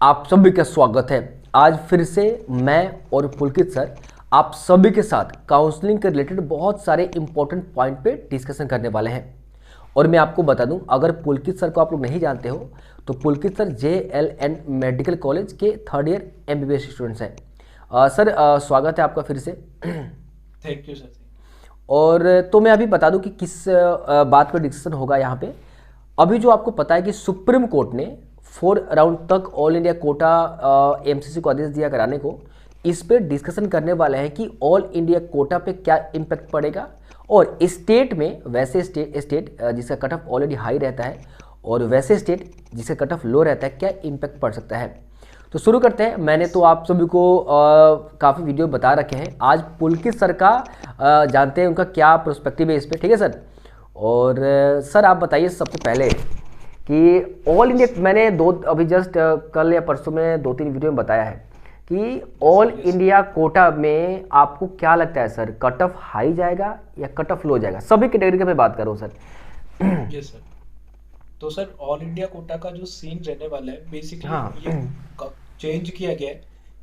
आप सभी का स्वागत है। आज फिर से मैं और पुलकित सर आप सभी के साथ काउंसलिंग के रिलेटेड बहुत सारे इंपॉर्टेंट पॉइंट पे डिस्कशन करने वाले हैं। और मैं आपको बता दूं, अगर पुलकित सर को आप लोग नहीं जानते हो तो पुलकित सर JLN मेडिकल कॉलेज के थर्ड ईयर MBBS स्टूडेंट्स हैं। सर स्वागत है आपका फिर से। Thank you sir. और तो मैं अभी बता दूं कि किस बात पर डिस्कशन होगा यहाँ पे। अभी जो आपको पता है कि सुप्रीम कोर्ट ने 4 राउंड तक ऑल इंडिया कोटा MCC को आदेश दिया कराने को। इस पे डिस्कशन करने वाले हैं कि ऑल इंडिया कोटा पे क्या इम्पैक्ट पड़ेगा और स्टेट में वैसे स्टेट जिसका कट ऑफ ऑलरेडी हाई रहता है और वैसे स्टेट जिसका कट ऑफ लो रहता है क्या इम्पैक्ट पड़ सकता है। तो शुरू करते हैं। मैंने तो आप सभी को काफ़ी वीडियो बता रखे हैं। आज पुलकित सर का जानते हैं उनका क्या प्रोस्पेक्टिव है इस पे, ठीक है सर। और सर आप बताइए सबसे पहले कि ऑल इंडिया मैंने दो अभी जस्ट कल या परसों में 2-3 वीडियो में बताया है कि ऑल यस इंडिया कोटा में आपको क्या लगता है सर, कट ऑफ हाई जाएगा या कट ऑफ लो जाएगा? सभी कैटेगरी का मैं बात कर रहा हूँ सर। Yes sir. तो सर ऑल इंडिया कोटा का जो सीन रहने वाला है बेसिकली हाँ। ये चेंज किया गया है।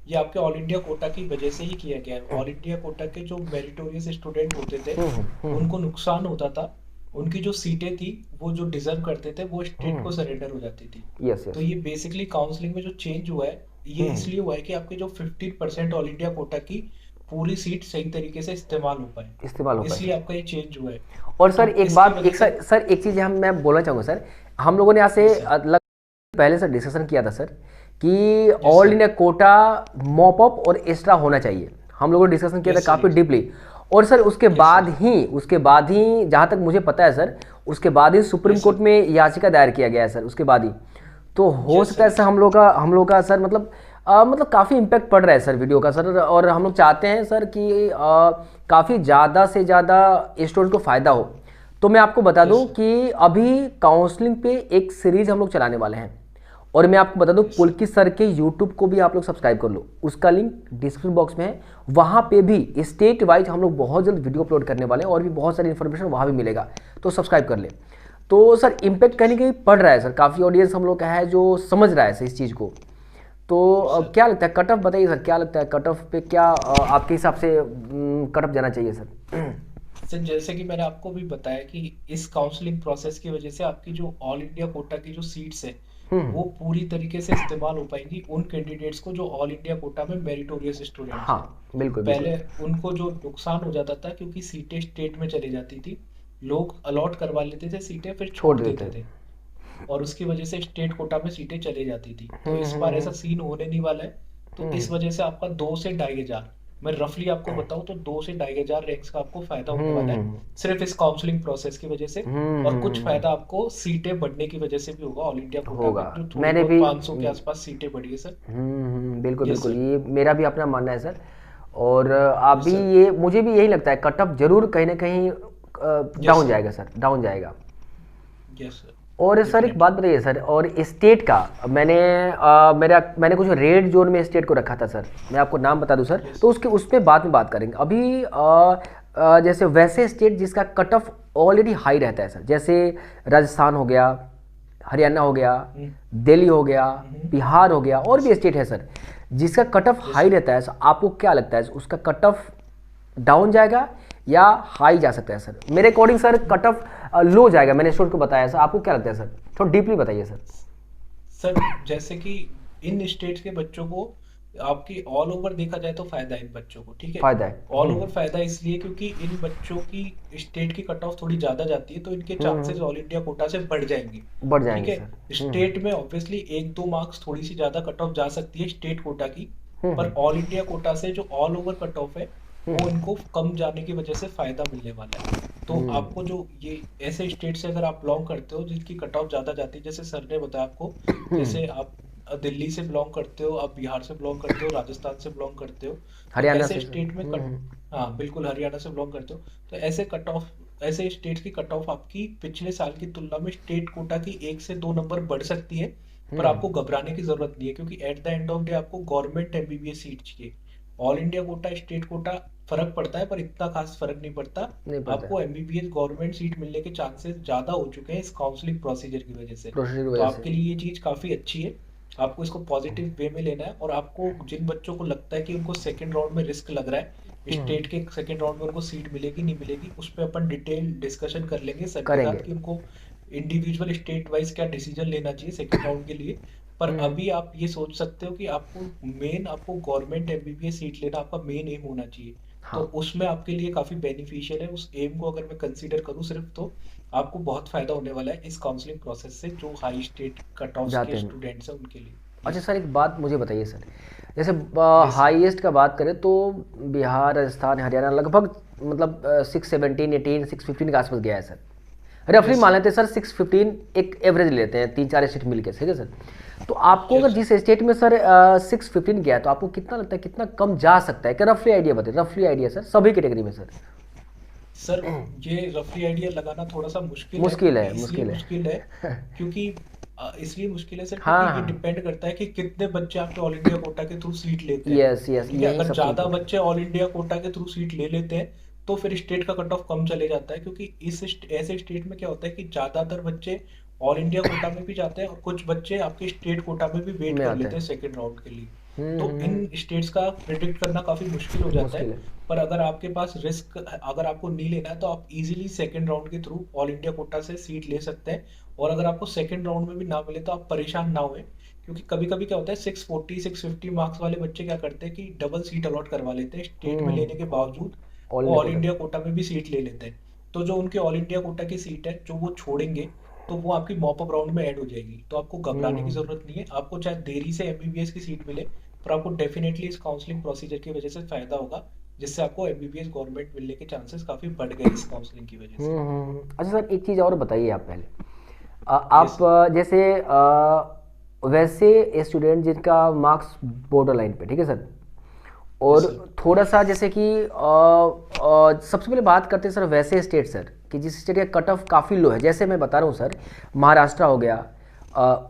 ये आपके ऑल इंडिया कोटा की वजह से ही किया गया है। ऑल इंडिया कोटा के जो मेरिटोरियस स्टूडेंट होते थे उनको नुकसान होता था। उनकी जो सीटें थी वो जो डिजर्व करते थे वो स्टेट को सरेंडर हो जाती थी। यस तो यस। ये बेसिकली काउंसलिंग में जो चेंज हुआ है ये इसलिए हुआ है कि आपके जो 15% ऑल इंडिया कोटा की पूरी सीट सही तरीके से इस्तेमाल हो पाए। इस्तेमाल हो पाए। इसलिए आपका ये चेंज हुआ है। और सर तो एक इसकी बात, वजह एक से सर एक चीज़ हम मैं बोलना चाहूँगा सर। हम लोगों ने यहाँ से जी सर। पहले से डिस्कशन किया था सर कि yes all sir. India quota mop up और एक्स्ट्रा होना चाहिए। हम लोगों ने डिस्कशन किया था यस सर। काफ़ी डीपली। और सर यस सर। उसके बाद ही जहाँ तक मुझे पता है सर, उसके बाद ही सुप्रीम यस कोर्ट सर। में याचिका दायर किया गया है सर उसके बाद ही। तो हो यस सकता है सर। सर हम लोग का सर मतलब मतलब काफ़ी इम्पैक्ट पड़ रहा है सर वीडियो का सर। और हम लोग चाहते हैं सर कि काफ़ी ज़्यादा से ज़्यादा स्टूडेंट को फ़ायदा हो। तो मैं आपको बता यस दूं सर। कि अभी काउंसलिंग पे एक सीरीज हम लोग चलाने वाले हैं। और मैं आपको बता दूं यस सर। पुलकित सर के यूट्यूब को भी आप लोग सब्सक्राइब कर लो, उसका लिंक डिस्क्रिप्शन बॉक्स में है। वहाँ पे भी स्टेट वाइज हम लोग बहुत जल्द वीडियो अपलोड करने वाले हैं और भी बहुत सारी इन्फॉर्मेशन वहाँ भी मिलेगा, तो सब्सक्राइब कर ले। तो सर इम्पैक्ट कहीं ना कहीं पड़ रहा है सर, काफ़ी ऑडियंस हम लोग का है जो समझ रहा है सर इस चीज़ को। तो यस सर। क्या लगता है कट ऑफ बताइए सर, क्या लगता है कट ऑफ पे क्या आपके हिसाब से कट ऑफ जाना चाहिए सर? सर जैसे कि मैंने आपको भी बताया कि इस काउंसलिंग प्रोसेस की वजह से आपकी जो ऑल इंडिया कोटा की जो सीट्स है वो पूरी तरीके से इस्तेमाल हो पाएंगी उन कैंडिडेट्स को जो ऑल इंडिया कोटा में मेरिटोरियस स्टूडेंट्स हाँ हैं। बिल्कुल बिल्कुल। पहले उनको जो नुकसान हो जाता था क्योंकि सीटें स्टेट में चली जाती थी, लोग अलॉट करवा लेते थे सीटें फिर छोड़ छोड़ देते देते हैं। थे और उसकी वजह से स्टेट कोटा में सीटें चली जाती थी। तो इस बार ऐसा सीन होने नहीं वाला है। तो इस वजह से आपका 2 से 2.5 हजार, मैं रफली आपको बताऊं तो 2 से 2.5 हजार रैंक्स का आपको फायदा होने वाला है सिर्फ इस काउंसलिंग प्रोसेस की वजह से। और कुछ फायदा आपको सीटें बढ़ने की वजह से भी होगा ऑल इंडिया कोटा होगा। में जो थोड़ी मैंने बहुत भी 500 के आसपास सीटें बढ़ी है सर। बिल्कुल यस बिल्कुल, सर। ये मेरा भी अपना मानना है सर। और आप यस भी, सर। ये मुझे भी यही लगता है कट ऑफ जरूर कहीं ना कहीं यस डाउन सर। जाएगा सर, डाउन जाएगा। Yes sir. और सर एक बात डेफिनेटली। बताइए सर, और स्टेट का मैंने कुछ रेड जोन में स्टेट को रखा था सर। मैं आपको नाम बता दूं सर, यस। तो उसके उस पर बाद में बात करेंगे। अभी जैसे वैसे स्टेट जिसका कट ऑफ ऑलरेडी हाई रहता है सर, जैसे राजस्थान हो गया, हरियाणा हो गया, हम्म। दिल्ली हो गया, बिहार हो गया, और यस भी स्टेट है सर जिसका cut off yes high sir. रहता है। सर आपको क्या लगता है उसका कट ऑफ डाउन जाएगा या हाई जा सकता है सर? मेरे according sir cut of low जाएगा, मैंने स्टूडेंट को बताया सर। आपको क्या लगता है सर? थोड़ा डीपली बताइए सर। सर जैसे कि इन स्टेट्स के बच्चों को आपकी ऑल ओवर देखा जाए तो फायदा है इन बच्चों को, ठीक है। फायदा है। ऑल ओवर फायदा इसलिए क्योंकि इन बच्चों की स्टेट की कट ऑफ थोड़ी ज्यादा जाती है तो इनके चांसेस ऑल इंडिया कोटा से बढ़ जाएंगे। बढ़ ठीक जाएंगे है। सर। स्टेट में ऑब्वियसली 1-2 मार्क्स थोड़ी सी ज्यादा कट ऑफ जा सकती है स्टेट कोटा की। पर ऑल इंडिया कोटा से जो ऑल ओवर कट ऑफ है वो इनको कम जाने की वजह से फायदा मिलने वाला है। तो आपको जो ये ऐसे स्टेट से अगर आप बिलोंग करते हो जिनकी कट ऑफ ज्यादा जाती है, जैसे सर ने बताया आपको, जैसे आप दिल्ली से बिलोंग करते हो, आप बिहार से बिलोंग करते हो, राजस्थान से बिलोंग करते हो, तो हरियाणा ऐसे से सर। स्टेट में कट, हाँ बिल्कुल हरियाणा से बिलोंग करते हो, तो ऐसे कट ऑफ, ऐसे स्टेट की कट ऑफ आपकी पिछले साल की तुलना में स्टेट कोटा की 1 से 2 नंबर बढ़ सकती है। पर आपको घबराने की जरूरत नहीं है क्योंकि at the end of day आपको गवर्नमेंट एमबीबीएस सीट चाहिए। All India quota state quota फर्क पड़ता है पर इतना खास फर्क नहीं पड़ता। नहीं पड़ता है। आपको एमबीबीएस गवर्नमेंट सीट मिलने के चांसेस ज्यादा हो चुके हैं इस काउंसलिंग प्रोसीजर की वजह से। प्रोसीजर की तो वजह से। आपके लिए ये चीज काफी अच्छी है आपको इसको पॉजिटिव वे में लेना है, और आपको जिन बच्चों को लगता है कि उनको सेकंड राउंड में रिस्क लग रहा है, स्टेट के सेकंड राउंड में उनको सीट मिलेगी नहीं मिलेगी, उस पर अपन डिटेल डिस्कशन कर लेंगे सर के साथ करेंगे। कि उनको इंडिविजुअल स्टेट वाइज क्या डिसीजन लेना चाहिए सेकंड राउंड के लिए। पर अभी आप ये सोच सकते हो कि आपको गवर्नमेंट एमबीबीएस सीट लेना आपका मेन एम होना चाहिए। तो हाँ। उसमें आपके लिए काफ़ी बेनिफिशियल है, उस एम को अगर मैं कंसीडर करूँ सिर्फ, तो आपको बहुत फ़ायदा होने वाला है इस काउंसलिंग प्रोसेस से, जो हाई स्टेट कट ऑफ्स जाते के हैं। स्टूडेंट्स हैं उनके लिए। अच्छा यस सर, एक बात मुझे बताइए सर, जैसे यस सर। हाईएस्ट का बात करें तो बिहार, राजस्थान, हरियाणा लगभग मतलब 617, 18, 615 के आसपास गया है सर। रफली यस मान सर। लेते हैं सर 615 एक एवरेज लेते हैं, 3-4 स्टेट मिल के, ठीक है सर। तो आपको अगर यस जिस स्टेट में सर 615 गया है तो आपको कितना लगता है कितना कम जा सकता है? क्या रफली आइडिया बताइए, रफली आइडिया सर सभी कैटेगरी में सर। सर, ये रफली आइडिया लगाना थोड़ा सा मुश्किल है, मुश्किल है, इसलिए मुश्किल है। मुश्किल है क्योंकि इसलिए मुश्किल है सर क्योंकि हाँ ये हाँ। डिपेंड करता है कि कितने बच्चे आपके ऑल इंडिया कोटा के थ्रू सीट लेते हैं। यस यस, ठीक है, यही अगर सबसे ज़्यादा इम्पोर्टेंट। बच्चे ऑल इंडिया कोटा के थ्रू सीट ले लेते हैं तो फिर स्टेट का कट ऑफ कम चले जाता है, क्योंकि ऐसे स्टेट में क्या होता है कि ज़्यादातर बच्चे ऑल इंडिया कोटा में भी जाते हैं और कुछ बच्चे आपके स्टेट कोटा में भी वेट में कर आते लेते हैं। हैं सेकेंड राउंड के लिए। तो इन हम्म। स्टेट्स का प्रिडिक्ट करना काफ़ी मुश्किल हो जाता मुश्किल है। है। पर अगर आपके पास रिस्क, अगर आपको नहीं लेना है तो आप इजीली सेकंड राउंड के थ्रू ऑल इंडिया कोटा से सीट ले सकते हैं। और अगर आपको सेकंड राउंड में भी ना मिले तो आप परेशान ना होए, क्योंकि कभी कभी क्या होता है 640 650 मार्क्स वाले बच्चे क्या करते हैं कि डबल सीट अलॉट करवा लेते हैं स्टेट में लेने के बावजूद। ऑल वो India all quota. India quota में भी सीट ले लेते हैं। तो जो उनके ऑल इंडिया कोटा की सीट है जो वो छोड़ेंगे, तो वो आपकी मॉपअप राउंड में ऐड हो जाएगी। तो आपको घबराने की हम्म। जरूरत नहीं है, आपको चाहे देरी से एमबीबीएस की सीट मिले, पर आपको डेफिनेटली इस काउंसलिंग प्रोसीजर की वजह से फायदा होगा, जिससे आपको एमबीबीएस गवर्नमेंट मिलने के चांसेस काफी बढ़ गए इस काउंसलिंग की वजह से। अच्छा सर, एक चीज़ और बताइए आप पहले। यस आप सर। जैसे वैसे स्टूडेंट जिनका मार्क्स बॉर्डर लाइन पे, ठीक है सर, और यस सर। थोड़ा सा जैसे कि सबसे पहले बात करते हैं सर वैसे स्टेट सर कि जिस स्टेट का कट ऑफ काफ़ी लो है, जैसे मैं बता रहा हूँ सर, महाराष्ट्र हो गया,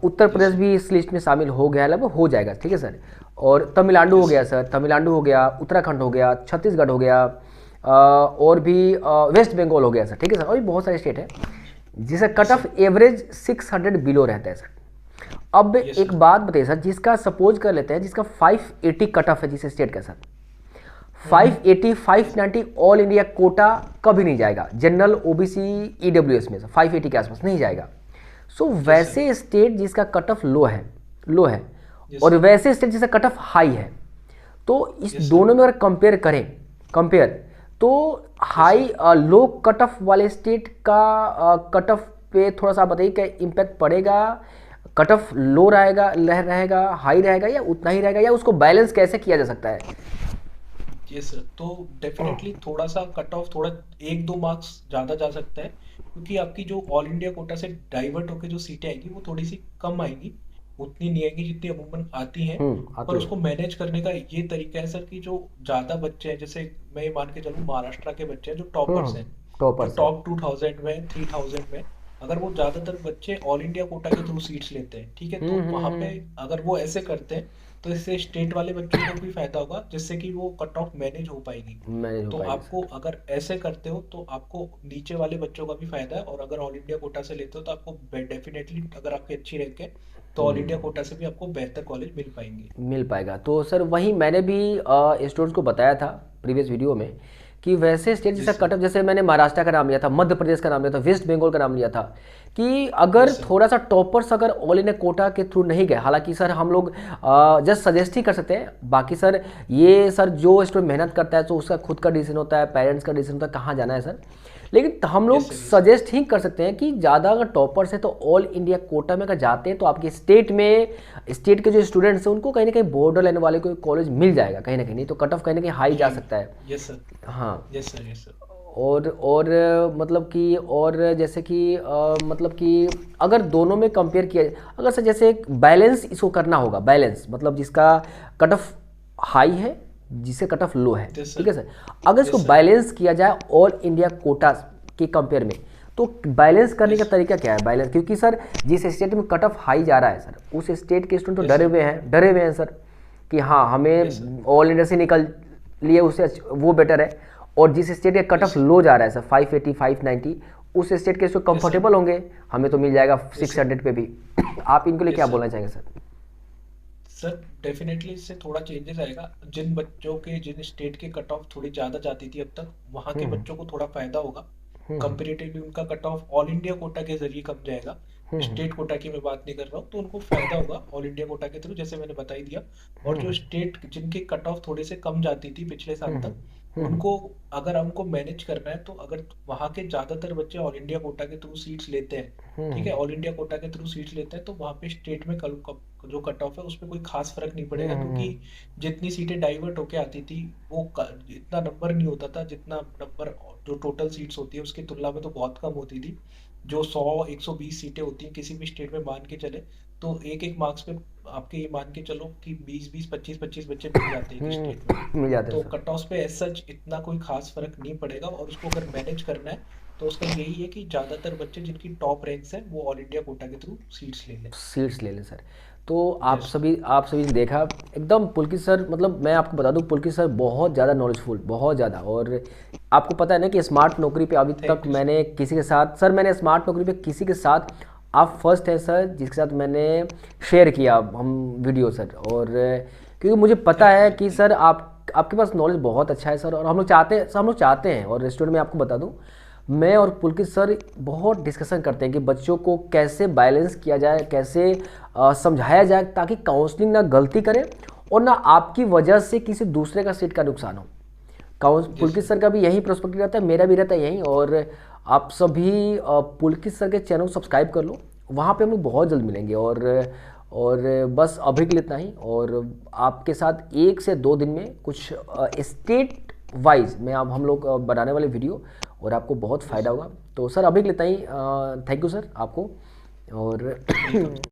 उत्तर यस प्रदेश सर। भी इस लिस्ट में शामिल हो गया है, लगभग हो जाएगा, ठीक है सर। और तमिलनाडु हो यस गया सर। सर, तमिलनाडु हो गया, उत्तराखंड हो गया, छत्तीसगढ़ हो गया, और भी वेस्ट बंगाल हो गया सर, ठीक है सर। और भी बहुत सारे स्टेट है जिसका cut yes of sir. Average 600 below रहता है सर। अब यस एक सर। बात बताइए सर, जिसका सपोज कर लेते हैं जिसका 580 कट ऑफ है जिस स्टेट का sir, 580 yes 590 all India quota कभी नहीं जाएगा जनरल ओबीसी ईडब्ल्यूएस में से, 580 के आसपास नहीं जाएगा। So yes sir. वैसे स्टेट जिसका कट ऑफ लो है यस और सर। वैसे स्टेट जिसका कट ऑफ हाई है, तो इस यस सर। दोनों में अगर कंपेयर तो यस हाई सर। लो कट ऑफ वाले स्टेट का कट ऑफ पे थोड़ा सा बताइए क्या इम्पैक्ट पड़ेगा? कट ऑफ लो रहेगा हाई रहेगा या उतना ही रहेगा, या उसको बैलेंस कैसे किया जा सकता है? यस सर, तो डेफिनेटली थोड़ा सा कट ऑफ थोड़ा 1-2 मार्क्स ज़्यादा जा सकता है, क्योंकि आपकी जो ऑल इंडिया कोटा से डाइवर्ट होकर जो सीटें आएंगी वो थोड़ी सी कम आएंगी, उतनी नहीं आएंगी जितनी अमूमन आती हैं। पर आती है। उसको मैनेज करने का ये तरीका है सर कि जो ज़्यादा बच्चे हैं, जैसे मैं ये मान के चलूँ महाराष्ट्र के बच्चे हैं जो टॉपर्स हैं, जो टॉपर्स है। टॉप 2000 में 3000 में, अगर वो ज़्यादातर बच्चे ऑल इंडिया कोटा के थ्रू सीट्स लेते हैं, ठीक है, तो वहाँ पे अगर वो ऐसे करते हैं तो इससे स्टेट वाले बच्चों को भी फायदा होगा, जिससे कि वो कट ऑफ मैनेज हो पाएगी। मैनेज हो तो पाएगी आपको सर। अगर ऐसे करते हो तो आपको नीचे वाले बच्चों का भी फायदा है, और अगर ऑल इंडिया कोटा से लेते हो तो आपको डेफिनेटली, अगर आपकी अच्छी रैंक है तो ऑल इंडिया कोटा से भी आपको बेहतर कॉलेज मिल पाएंगे। मिल पाएगा। तो सर वही मैंने भी स्टूडेंट्स को बताया था प्रीवियस वीडियो में कि वैसे स्टेट जैसा यस सर। कट ऑफ, जैसे मैंने महाराष्ट्र का नाम लिया था, मध्य प्रदेश का नाम लिया था, वेस्ट बंगाल का नाम लिया था, कि अगर यस सर। थोड़ा सा टॉपर्स अगर ऑल इंडिया कोटा के थ्रू नहीं गए, हालांकि सर हम लोग जस्ट सजेस्ट ही कर सकते हैं, बाकी सर ये सर जो स्टूडेंट मेहनत करता है तो उसका खुद का डिसीजन होता है, पेरेंट्स का डिसीजन होता है कहाँ जाना है सर। लेकिन हम यस लोग सर। Yes sir. सजेस्ट ही कर सकते हैं कि ज़्यादा अगर टॉपर्स है तो ऑल इंडिया कोटा में अगर जाते हैं तो आपके स्टेट के जो स्टूडेंट्स हैं उनको कहीं ना कहीं बॉर्डर लाइन वाले कोई कॉलेज मिल जाएगा कहीं ना कहीं, नहीं तो कट ऑफ कहीं ना कहीं हाई जा सकता है। Yes sir. हाँ। Yes sir. Yes sir. और मतलब कि और जैसे कि मतलब कि अगर दोनों में कंपेयर किया, अगर सर जैसे एक बैलेंस इसको करना होगा, बैलेंस मतलब जिसका कट ऑफ हाई है जिससे कट ऑफ लो है, यस ठीक है सर। सर, अगर इसको यस सर। बैलेंस किया जाए ऑल इंडिया कोटा के कंपेयर में, तो बैलेंस करने का यस। तरीका क्या है? बैलेंस, क्योंकि सर जिस स्टेट में कट ऑफ हाई जा रहा है सर उस स्टेट के स्टूडेंट तो यस सर। डरे हुए हैं सर कि हाँ यस सर। हमें ऑल इंडिया से निकल लिए उससे वो बेटर है। और जिस स्टेट का कट यस ऑफ सर। लो जा रहा है सर 580 590, उस स्टेट के स्टूडेंट यस सर। कंफर्टेबल होंगे, हमें तो मिल जाएगा यस सर। 600 पे भी। आप इनके लिए यस क्या सर। बोलना चाहेंगे सर? सर डेफिनेटली इससे थोड़ा चेंजेस आएगा। जिन बच्चों के जिन स्टेट के कट ऑफ थोड़ी ज़्यादा जाती थी अब तक, वहाँ के हम्म बच्चों को थोड़ा फायदा होगा। हम्म कंपेरेटिवली उनका cut off all India quota के जरिए कम जाएगा। हम्म स्टेट कोटा की मैं बात नहीं कर रहा हूँ, तो उनको फायदा होगा ऑल इंडिया कोटा के थ्रू, जैसे मैंने बता ही दिया। और जो हम्म स्टेट जिनके कट ऑफ थोड़े से कम जाती थी पिछले साल हम्म तक, हम्म उनको अगर हमको मैनेज करना है, तो अगर वहाँ के ज़्यादातर बच्चे ऑल इंडिया कोटा के थ्रू सीट्स लेते हैं, ठीक है, ऑल इंडिया कोटा के थ्रू सीट्स लेते हैं, तो वहाँ पे स्टेट में कल जो कट ऑफ है उस पर कोई खास फर्क नहीं पड़ेगा, क्योंकि हम्म जितनी सीटें डाइवर्ट होके आती थी वो इतना नंबर नहीं होता था, जितना नंबर जो टोटल सीट्स होती है उसकी तुलना में तो बहुत कम होती थी। जो 100-120 सीटें होती हैं किसी भी स्टेट में, मान के चले तो एक एक मार्क्स पे आपके ये मान के चलो कि 20-20 25-25 बच्चे मिल जाते हैं एक स्टेट में। मिल जाते हैं तो सर। कट ऑफ पे एज सच इतना कोई खास फर्क नहीं पड़ेगा, और उसको अगर मैनेज करना है तो उसका यही है कि ज़्यादातर बच्चे जिनकी टॉप रैंक्स हैं वो ऑल इंडिया कोटा के थ्रू सीट्स ले लें। सीट्स ले लें सर। तो यस सर। आप सभी ने देखा एकदम पुलकित सर, मतलब मैं आपको बता दूं पुलकित सर बहुत ज़्यादा नॉलेजफुल, बहुत ज़्यादा। और आपको पता है ना कि स्मार्ट नौकरी पे अभी तक थैंक यू सर। मैंने किसी के साथ, सर मैंने स्मार्ट नौकरी पे किसी के साथ, आप फर्स्ट हैं सर जिसके साथ मैंने शेयर किया हम वीडियो सर। और क्योंकि मुझे पता थैंक यू है सर। कि सर आपके पास नॉलेज बहुत अच्छा है सर, और हम लोग चाहते हैं, और रेस्टोरेंट में आपको बता दूं मैं और पुलकित सर बहुत डिस्कशन करते हैं कि बच्चों को कैसे बैलेंस किया जाए, कैसे समझाया जाए ताकि काउंसलिंग ना गलती करे और ना आपकी वजह से किसी दूसरे का सीट का नुकसान हो। यस पुलकित सर। सर का भी यही पर्सपेक्टिव रहता है, मेरा भी रहता है यही। और आप सभी पुलकित सर के चैनल को सब्सक्राइब कर लो, वहाँ पे हम लोग बहुत जल्द मिलेंगे। और बस अभी के लिए इतना ही। और आपके साथ 1 से 2 दिन में कुछ स्टेट वाइज में अब हम लोग बनाने वाले वीडियो, और आपको बहुत यस फ़ायदा होगा। तो सर अभी के लिए इतना ही। थैंक यू सर आपको। और वेलकम।